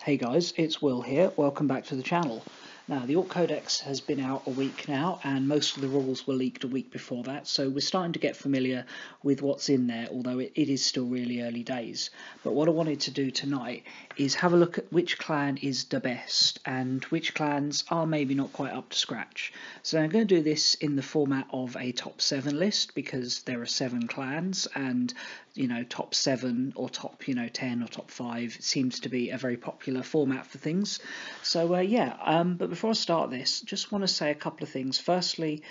Hey guys, it's Will here. Welcome back to the channel. Now, the Orc Codex has been out a week now, and most of the rules were leaked a week before that, so we're starting to get familiar with what's in there, although it is still really early days. But what I wanted to do tonight is have a look at which clan is the best, and which clans are maybe not quite up to scratch. So I'm going to do this in the format of a top 7 list, because there are 7 clans, and top 7 or top 10 or top 5 seems to be a very popular format for things. So but before I start this, just want to say a couple of things. Firstly,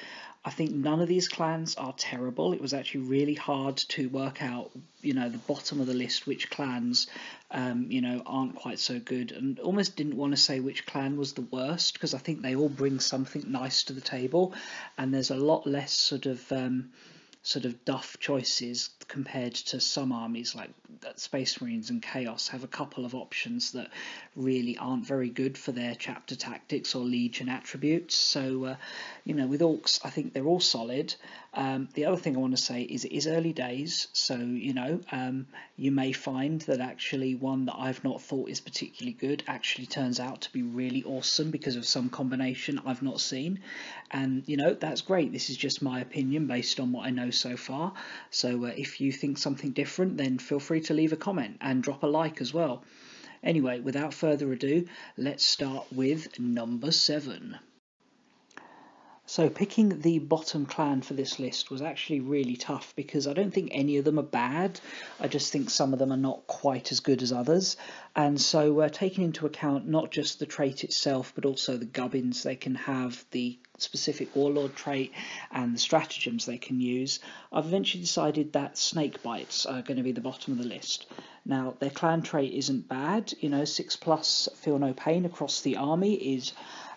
I think none of these clans are terrible. It was actually really hard to work out, the bottom of the list, which clans, aren't quite so good, and almost didn't want to say which clan was the worst, because I think they all bring something nice to the table, and there's a lot less sort of duff choices compared to some armies like Space Marines and Chaos have a couple of options that really aren't very good for their chapter tactics or legion attributes. So with Orcs, I think they're all solid. The other thing I want to say is it is early days, so you may find that actually one that I've not thought is particularly good actually turns out to be really awesome because of some combination I've not seen, and that's great. This is just my opinion based on what I know so far. So if you think something different, then feel free to leave a comment and drop a like as well. Anyway, without further ado, let's start with number 7. So picking the bottom clan for this list was actually really tough, because I don't think any of them are bad. I just think some of them are not quite as good as others. And so taking into account not just the trait itself, but also the gubbinz they can have, the specific warlord trait, and the stratagems they can use, I've eventually decided that snake bites are going to be the bottom of the list. Now, their clan trait isn't bad. 6+ feel no pain across the army is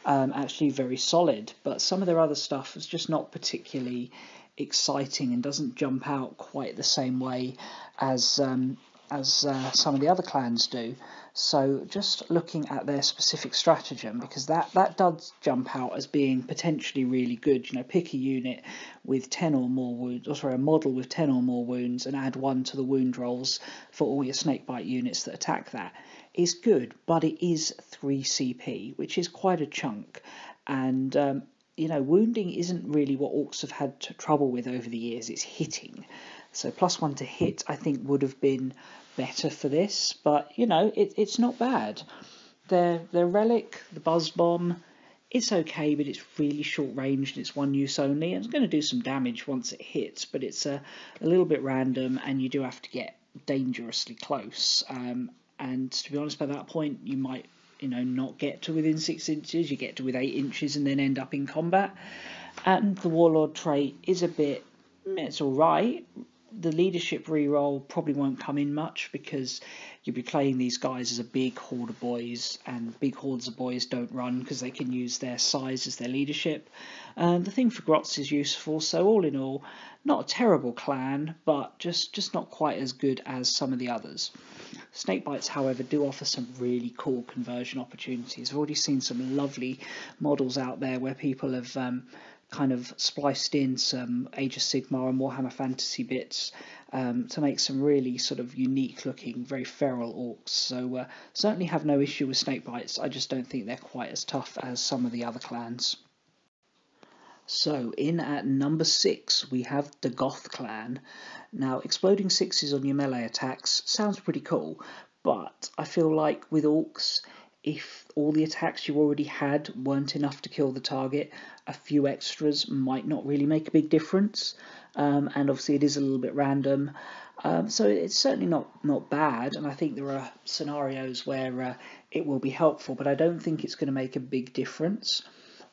actually very solid, but some of their other stuff is just not particularly exciting and doesn't jump out quite the same way as some of the other clans do. So just looking at their specific stratagem, because that does jump out as being potentially really good. Pick a unit with 10 or more wounds, or sorry, a model with 10 or more wounds, and add 1 to the wound rolls for all your snakebite units that attack that. Is good, but it is 3 CP, which is quite a chunk, and wounding isn't really what Orcs have had trouble with over the years. It's hitting. So +1 to hit, I think, would have been better for this, but it's not bad. Their relic, the buzz bomb, it's okay, but it's really short range and it's one use only, and it's going to do some damage once it hits, but it's a little bit random, and you do have to get dangerously close. And to be honest, by that point you might not get to within 6 inches, you get to within 8 inches and then end up in combat. And the warlord trait is a bit, it's alright. The leadership reroll probably won't come in much, because you'll be playing these guys as a big horde of boys, and big hordes of boys don't run because they can use their size as their leadership. The thing for Goths is useful, so all in all, not a terrible clan, but just not quite as good as some of the others. Snakebites, however, do offer some really cool conversion opportunities. I've already seen some lovely models out there where people have kind of spliced in some Age of Sigmar and Warhammer Fantasy bits to make some really sort of unique looking, very feral orcs. So certainly have no issue with snakebites. I just don't think they're quite as tough as some of the other clans. So in at number 6 we have the Goth clan. Now, exploding 6s on your melee attacks sounds pretty cool, but I feel like with Orcs, if all the attacks you already had weren't enough to kill the target, a few extras might not really make a big difference. And obviously it is a little bit random. So it's certainly not bad, and I think there are scenarios where it will be helpful, but I don't think it's going to make a big difference.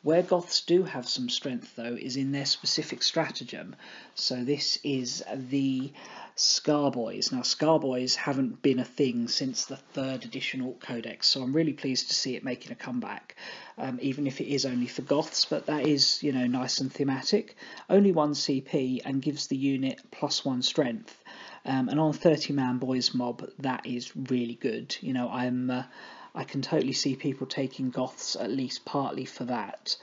Where Goths do have some strength, though, is in their specific stratagem. So this is the Scarboys. Now, Scarboys haven't been a thing since the 3rd edition Orc Codex, so I'm really pleased to see it making a comeback, even if it is only for Goths, but that is, nice and thematic. Only 1 CP and gives the unit +1 strength. And on a 30-man boys mob, that is really good. I can totally see people taking Goths at least partly for that.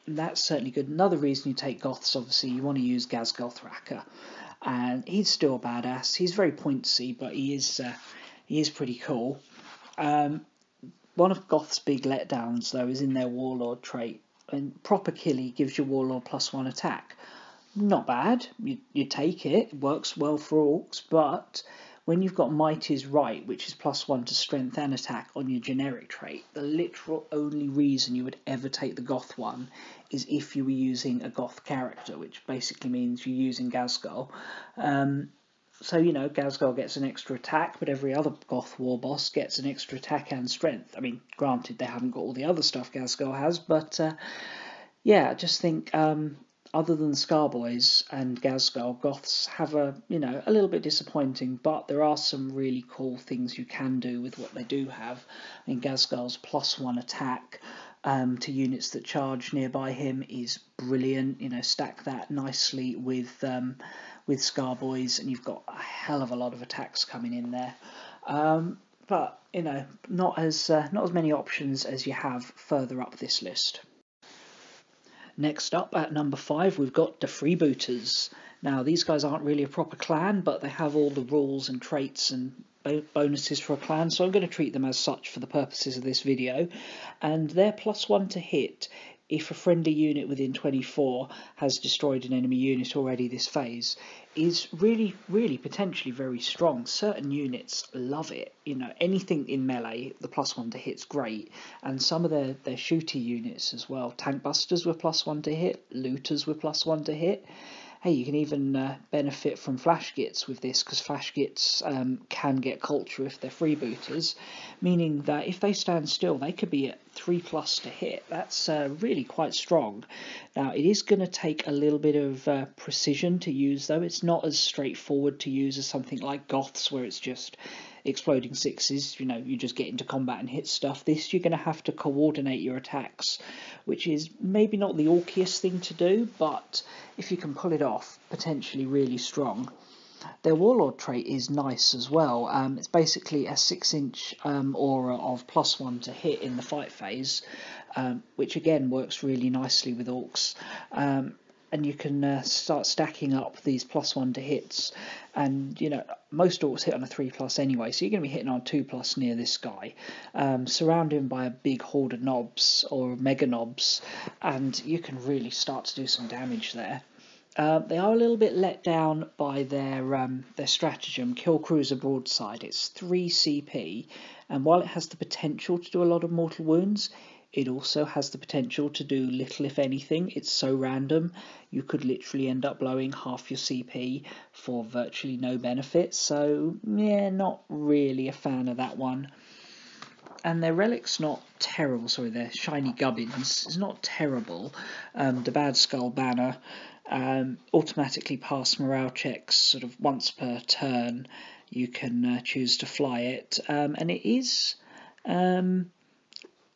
That's certainly good. Another reason you take Goths, obviously, you want to use Gazgothraka, and he's still a badass. He's very pointsy, but he is pretty cool. One of Goth's big letdowns, though, is in their warlord trait. And proper killie gives your warlord +1 attack. Not bad, you take it, it works well for orcs, but when you've got Might is Right, which is +1 to strength and attack on your generic trait, the literal only reason you would ever take the Goth one is if you were using a Goth character, which basically means you're using Ghazghkull. So, you know, Ghazghkull gets an extra attack, but every other Goth war boss gets an extra attack and strength. I mean, granted, they haven't got all the other stuff Ghazghkull has, but yeah, I just think other than Scarboys and Ghazghkull, Goths have a little bit disappointing, but there are some really cool things you can do with what they do have. I mean, Ghazghkull's +1 attack to units that charge nearby him is brilliant. You know, stack that nicely with Scarboys, and you've got a hell of a lot of attacks coming in there. But you know, not as many options as you have further up this list. Next up, at number 5, we've got the Freebooters. Now, these guys aren't really a proper clan, but they have all the rules and traits and bonuses for a clan, so I'm going to treat them as such for the purposes of this video. And they're +1 to hit if a friendly unit within 24 has destroyed an enemy unit already this phase, is really, really potentially very strong. Certain units love it. You know, anything in melee, the +1 to hit's great, and some of their shooty units as well. Tank busters were +1 to hit, looters were +1 to hit. Hey, you can even benefit from flash gits with this, because flash gits can get culture if they're freebooters, meaning that if they stand still, they could be at 3+ to hit. That's really quite strong. Now, it is going to take a little bit of precision to use, though. It's not as straightforward to use as something like Goths, where it's just exploding sixes. You know, you just get into combat and hit stuff. This, you're going to have to coordinate your attacks, which is maybe not the orkiest thing to do, but if you can pull it off, potentially really strong. Their warlord trait is nice as well. It's basically a 6-inch aura of +1 to hit in the fight phase, which again works really nicely with orcs. And you can start stacking up these +1 to hits, and you know, most orcs hit on a 3+ anyway, so you're going to be hitting on 2+ near this guy. Surround him by a big horde of knobs or mega knobs, and you can really start to do some damage there. They are a little bit let down by their stratagem, Kill Cruiser Broadside. It's 3 CP, and while it has the potential to do a lot of mortal wounds, it also has the potential to do little, if anything. It's so random, you could literally end up blowing half your CP for virtually no benefit. So, yeah, not really a fan of that one. And their relic's not terrible, sorry, their shiny gubbinz is not terrible. The Bad Skull banner automatically pass morale checks sort of once per turn. You can choose to fly it, and it is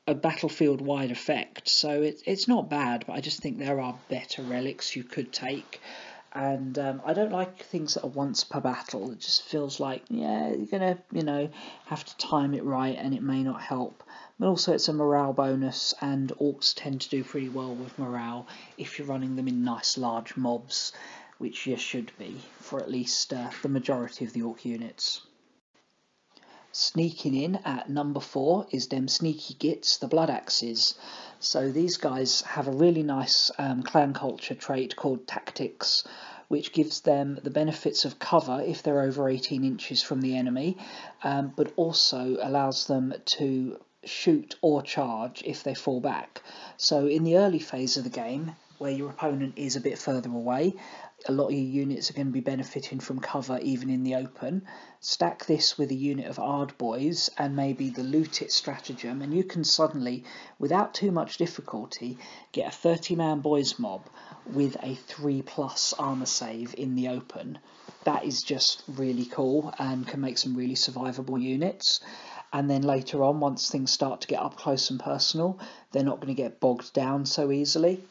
a battlefield-wide effect, so it's not bad, but I just think there are better relics you could take. And I don't like things that are once per battle. It just feels like, yeah, you're gonna, you know, have to time it right, and it may not help. But also it's a morale bonus, and orcs tend to do pretty well with morale if you're running them in nice large mobs, which you should be for at least the majority of the orc units. Sneaking in at number 4 is them sneaky gits, the Blood Axes. So these guys have a really nice clan culture trait called Tactics, which gives them the benefits of cover if they're over 18 inches from the enemy, but also allows them to shoot or charge if they fall back. So in the early phase of the game, where your opponent is a bit further away, a lot of your units are going to be benefiting from cover even in the open. Stack this with a unit of Ardboys and maybe the Loot It stratagem, and you can suddenly, without too much difficulty, get a 30-man boys mob with a 3+ armor save in the open. That is just really cool and can make some really survivable units. And then later on, once things start to get up close and personal, they're not going to get bogged down so easily,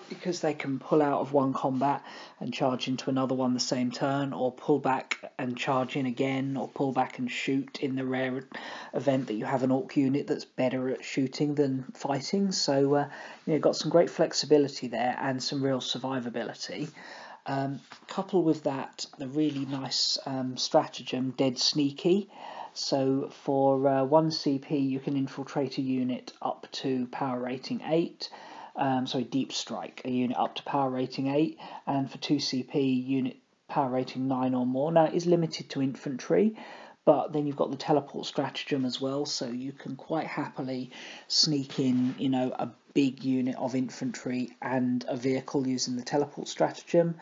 because they can pull out of one combat and charge into another one the same turn, or pull back and charge in again, or pull back and shoot in the rare event that you have an orc unit that's better at shooting than fighting. So you know, got some great flexibility there and some real survivability. Coupled with that, the really nice stratagem, Dead Sneaky. So for 1 CP you can infiltrate a unit up to power rating 8, deep strike a unit up to power rating 8, and for 2 CP unit power rating 9 or more. Now it is limited to infantry, but then you've got the teleport stratagem as well, so you can quite happily sneak in, you know, a big unit of infantry and a vehicle using the teleport stratagem.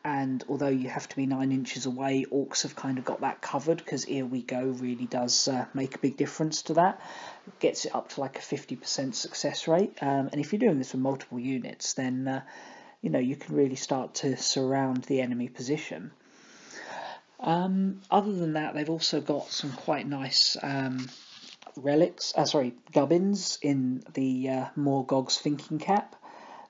And although you have to be 9 inches away, orcs have kind of got that covered, because Here We Go really does make a big difference to that. It gets it up to like a 50% success rate, and if you're doing this with multiple units, then you know, you can really start to surround the enemy position. Other than that, they've also got some quite nice gubbinz in the Morgog's thinking cap.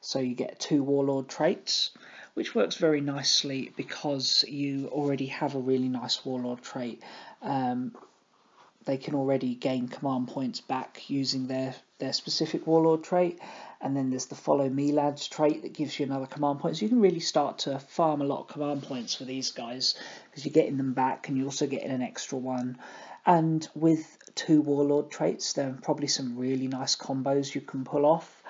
So you get 2 warlord traits, which works very nicely because you already have a really nice warlord trait. They can already gain command points back using their specific warlord trait, and then there's the follow me lads trait that gives you another command point. So you can really start to farm a lot of command points for these guys, because you're getting them back and you're also getting an extra one. And with 2 warlord traits, there are probably some really nice combos you can pull off.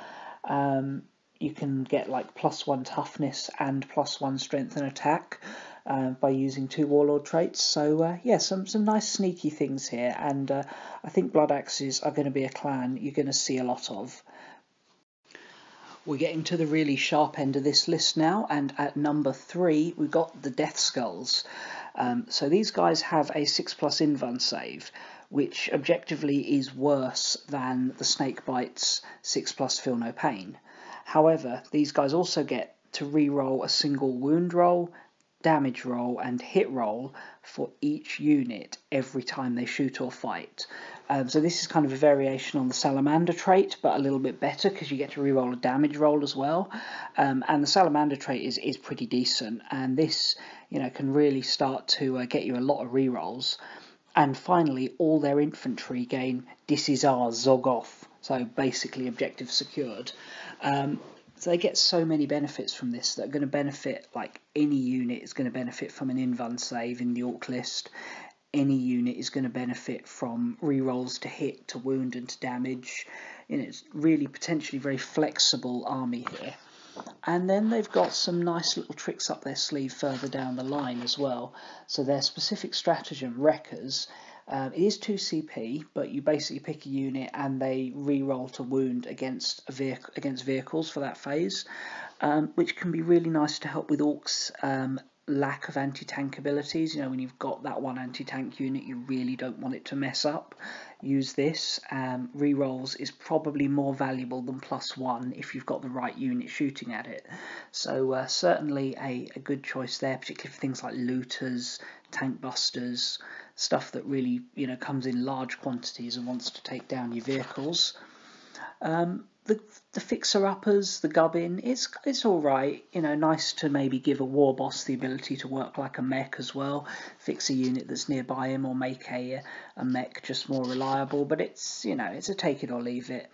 You can get like +1 toughness and +1 strength and attack by using 2 warlord traits. So yeah, some nice sneaky things here, and I think blood axes are going to be a clan you're going to see a lot of. We're getting to the really sharp end of this list now, and at number 3 we've got the Death Skulls. So these guys have a 6+ invuln save, which objectively is worse than the Snakebites 6+ Feel No Pain. However, these guys also get to re-roll a single wound roll, damage roll and hit roll for each unit every time they shoot or fight. So this is kind of a variation on the Salamander trait, but a little bit better, because you get to re-roll a damage roll as well. And the Salamander trait is pretty decent, and this, you know, can really start to get you a lot of re-rolls. And finally, all their infantry gain "This is ours, Zogoth," so basically objective secured. So they get so many benefits from this that are going to benefit, like any unit is going to benefit from an invuln save in the orc list. Any unit is going to benefit from rerolls to hit, to wound and to damage. You know, it's really potentially very flexible army here. And then they've got some nice little tricks up their sleeve further down the line as well. So their specific stratagem, Wreckers, it is 2 CP, but you basically pick a unit and they re-roll to wound against vehicles for that phase, which can be really nice to help with orcs' lack of anti-tank abilities. You know, when you've got that one anti-tank unit, you really don't want it to mess up. Use this. Re-rolls is probably more valuable than +1 if you've got the right unit shooting at it. So certainly a good choice there, particularly for things like looters, tank busters, stuff that really, you know, comes in large quantities and wants to take down your vehicles. The fixer-uppers, the gubbin, it's all right. You know, nice to maybe give a war boss the ability to work like a mech as well, fix a unit that's nearby him, or make a mech just more reliable. But it's, you know, it's a take it or leave it.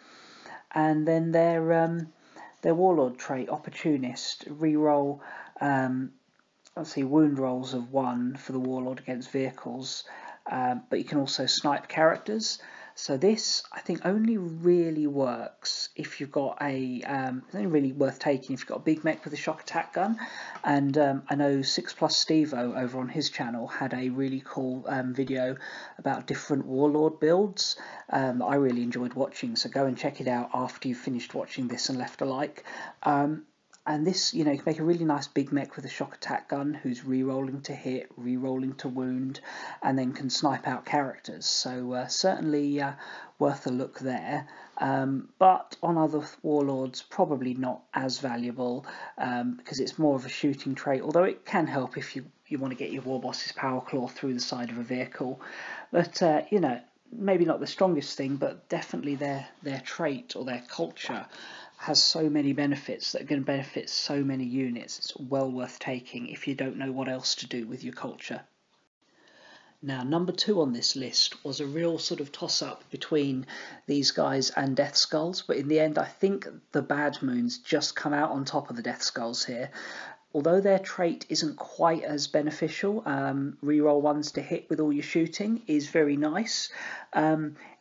And then their warlord trait, opportunist, reroll. Let's see, wound rolls of 1 for the warlord against vehicles, but you can also snipe characters. So this, I think, only really works if you've got it's only really worth taking if you've got a big mech with a shock attack gun. And I know 6+ Stevo over on his channel had a really cool video about different warlord builds that I really enjoyed watching. So go and check it out after you've finished watching this and left a like. And this, you know, you can make a really nice big mech with a shock attack gun who's re-rolling to hit, re-rolling to wound, and then can snipe out characters. So certainly worth a look there. But on other warlords, probably not as valuable because it's more of a shooting trait, although it can help if you want to get your war boss's power claw through the side of a vehicle. But, you know, maybe not the strongest thing, but definitely their trait or their culture has so many benefits that are going to benefit so many units. It's well worth taking if you don't know what else to do with your culture. Now, number 2 on this list was a real sort of toss-up between these guys and Death Skulls, but in the end I think the Bad Moons just come out on top of the Death Skulls here. although their trait isn't quite as beneficial, reroll ones to hit with all your shooting is very nice.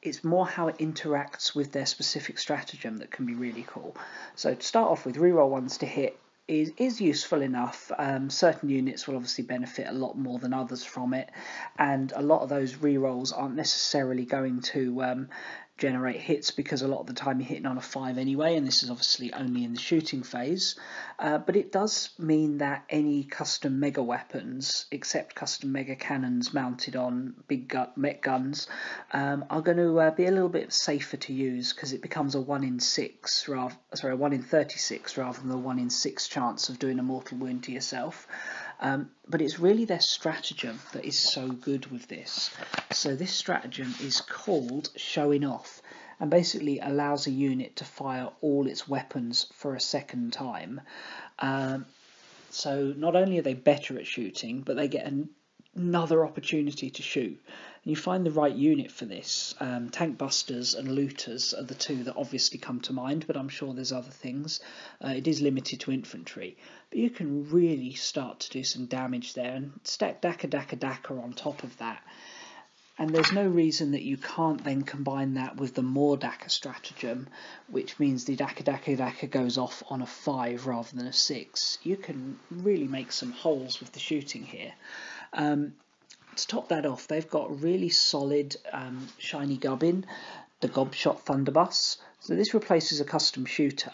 It's more how it interacts with their specific stratagem that can be really cool. So to start off with, reroll ones to hit is useful enough. Certain units will obviously benefit a lot more than others from it, and a lot of those rerolls aren't necessarily going to generate hits, because a lot of the time you're hitting on a 5 anyway, and this is obviously only in the shooting phase. But it does mean that any custom mega weapons, except custom mega cannons mounted on big mech guns, are going to be a little bit safer to use, because it becomes a 1 in 36 rather than a 1 in 6 chance of doing a mortal wound to yourself. But it's really their stratagem that is so good with this. So this stratagem is called Showing Off, and basically allows a unit to fire all its weapons for a second time. So not only are they better at shooting, but they get another opportunity to shoot. And you find the right unit for this. Tank busters and looters are the two that obviously come to mind, but I'm sure there's other things. It is limited to infantry, but you can really start to do some damage there and stack Daka on top of that. And there's no reason that you can't then combine that with the more Daka stratagem, which means the Daka goes off on a 5 rather than a 6. You can really make some holes with the shooting here. To top that off, they've got really solid shiny gubbin, the Gobshot Thunderbuss. So this replaces a custom shooter,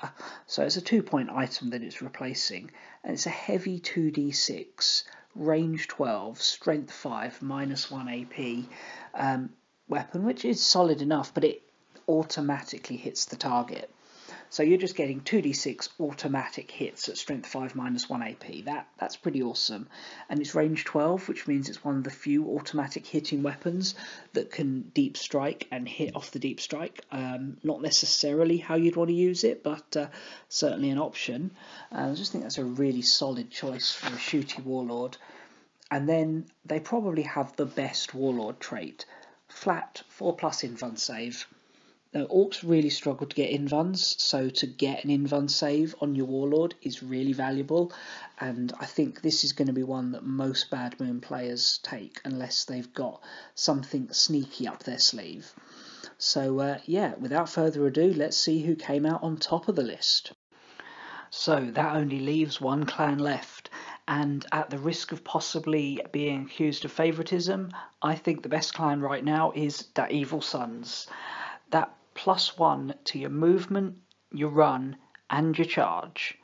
so it's a 2-point item that it's replacing, and it's a heavy 2d6, range 12, strength 5, -1 AP weapon, which is solid enough, but it automatically hits the target. So you're just getting 2d6 automatic hits at strength 5 -1 AP. That's pretty awesome. And it's range 12, which means it's one of the few automatic hitting weapons that can deep strike and hit off the deep strike. Not necessarily how you'd want to use it, but certainly an option. I just think that's a really solid choice for a shooty warlord. And then they probably have the best warlord trait. Flat 4+ invuln save. Now, orcs really struggle to get invuns, so to get an invuln save on your warlord is really valuable, and I think this is going to be one that most Bad Moon players take unless they've got something sneaky up their sleeve. So yeah, without further ado, let's see who came out on top of the list. So that only leaves one clan left, and at the risk of possibly being accused of favouritism, I think the best clan right now is the Evil Sons. That +1 to your movement, your run, and your charge,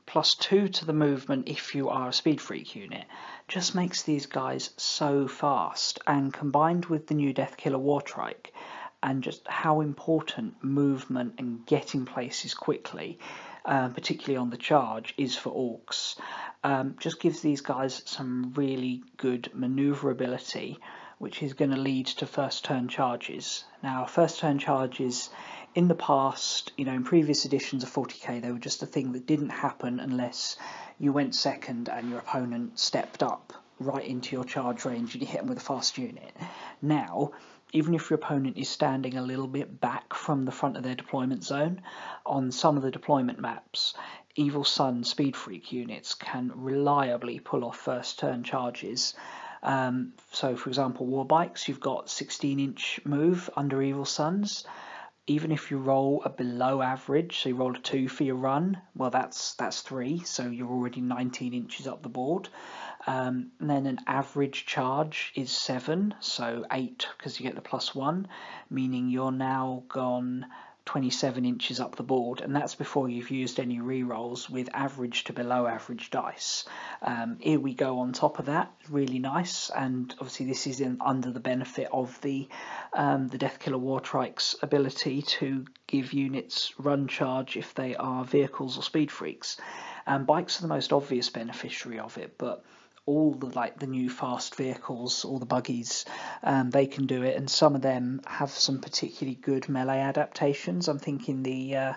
+2 to the movement if you are a speed freak unit, just makes these guys so fast. And combined with the new Deathkiller Wartrike, and just how important movement and getting places quickly, particularly on the charge, is for orcs, just gives these guys some really good manoeuvrability, which is going to lead to first turn charges. Now, first turn charges in the past, in previous editions of 40k, they were just a thing that didn't happen unless you went second and your opponent stepped up right into your charge range and you hit them with a fast unit. Now, even if your opponent is standing a little bit back from the front of their deployment zone, on some of the deployment maps, Evil Sun Speed Freak units can reliably pull off first turn charges. So for example, war bikes, you've got 16-inch move under Evil Suns. Even if you roll a below average, so you roll a 2 for your run, well that's 3, so you're already 19 inches up the board. And then an average charge is 7, so 8 because you get the +1, meaning you're now gone 27 inches up the board, and that's before you've used any rerolls with average to below average dice. Here we go on top of that, really nice, and obviously this is under the benefit of the Deathkiller Wartrike's ability to give units run charge if they are vehicles or speed freaks. Bikes are the most obvious beneficiary of it, but all the new fast vehicles, all the buggies, they can do it, and some of them have some particularly good melee adaptations. I'm thinking the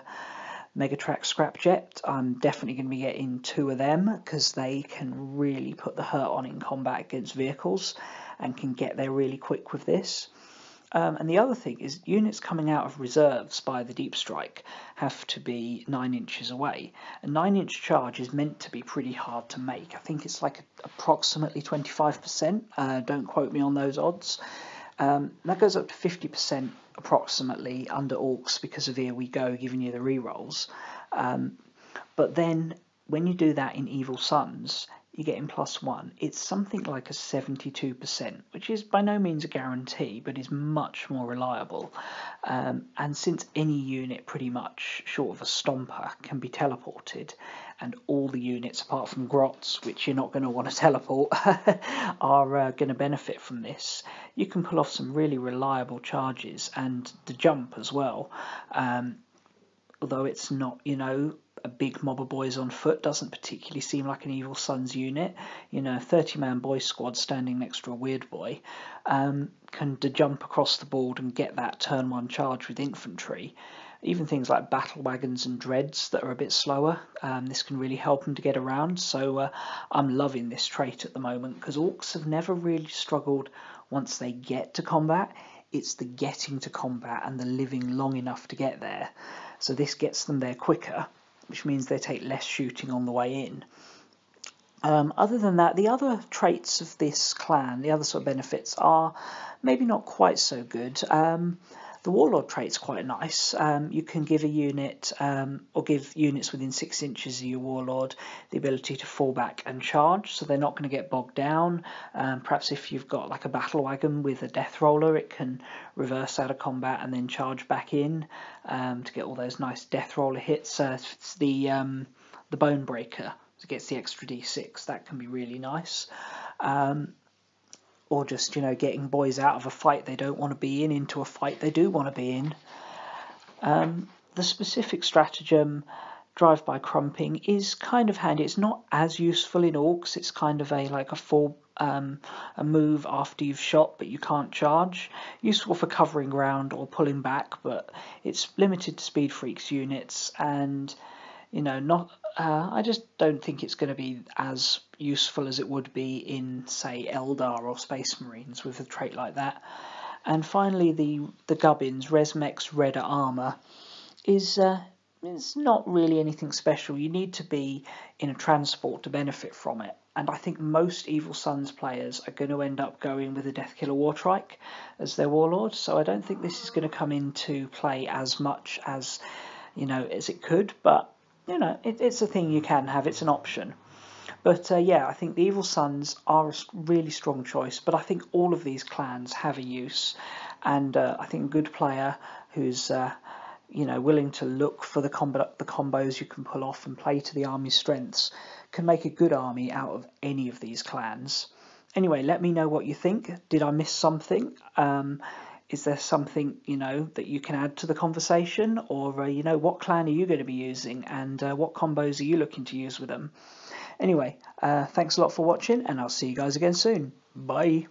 Megatrack Scrapjet. I'm definitely going to be getting 2 of them because they can really put the hurt on in combat against vehicles and can get there really quick with this. And the other thing is units coming out of reserves by the deep strike have to be 9 inches away. A 9-inch charge is meant to be pretty hard to make. I think it's like approximately 25%. Don't quote me on those odds. That goes up to 50% approximately under orcs because of Here We Go giving you the rerolls. But then when you do that in Evil Sons, you get in +1. It's something like a 72%, which is by no means a guarantee, but is much more reliable. And since any unit pretty much, short of a stomper, can be teleported, and all the units apart from grots, which you're not going to want to teleport, are going to benefit from this, you can pull off some really reliable charges, and the jump as well. Although it's not, a big mob of boys on foot, doesn't particularly seem like an Evil Sons unit. A 30-man boy squad standing next to a weird boy can jump across the board and get that turn 1 charge with infantry. Even things like battle wagons and dreads that are a bit slower, this can really help them to get around. So I'm loving this trait at the moment, because orcs have never really struggled once they get to combat. It's the getting to combat and the living long enough to get there. So this gets them there quicker, which means they take less shooting on the way in. Other than that, the other traits of this clan, the other sort of benefits, are maybe not quite so good. The warlord trait's quite nice. You can give a unit, or give units within 6 inches of your warlord, the ability to fall back and charge, so they're not going to get bogged down. Perhaps if you've got like a battle wagon with a death roller, it can reverse out of combat and then charge back in to get all those nice death roller hits. It's the bone breaker, so it gets the extra d6. That can be really nice. Or just, getting boys out of a fight they don't want to be in into a fight they do want to be in. The specific stratagem, drive-by crumping, is kind of handy. It's not as useful in orcs. It's kind of a move after you've shot but you can't charge. Useful for covering ground or pulling back, but it's limited to Speed Freaks units, and I just don't think it's going to be as useful as it would be in, say, Eldar or Space Marines with a trait like that. And finally, the gubbinz, Resmex Redder Armour, is it's not really anything special. You need to be in a transport to benefit from it. And I think most Evil Sons players are going to end up going with a Deathkiller Wartrike as their warlord. So I don't think this is going to come into play as much as it could, but it's a thing you can have. It's an option. But yeah, I think the Evil Sons are a really strong choice, but I think all of these clans have a use, and I think a good player who's willing to look for the combos you can pull off and play to the army's strengths can make a good army out of any of these clans. Anyway, let me know what you think. Did I miss something? Is there something, that you can add to the conversation? Or, what clan are you going to be using? And what combos are you looking to use with them? Anyway, thanks a lot for watching, and I'll see you guys again soon. Bye.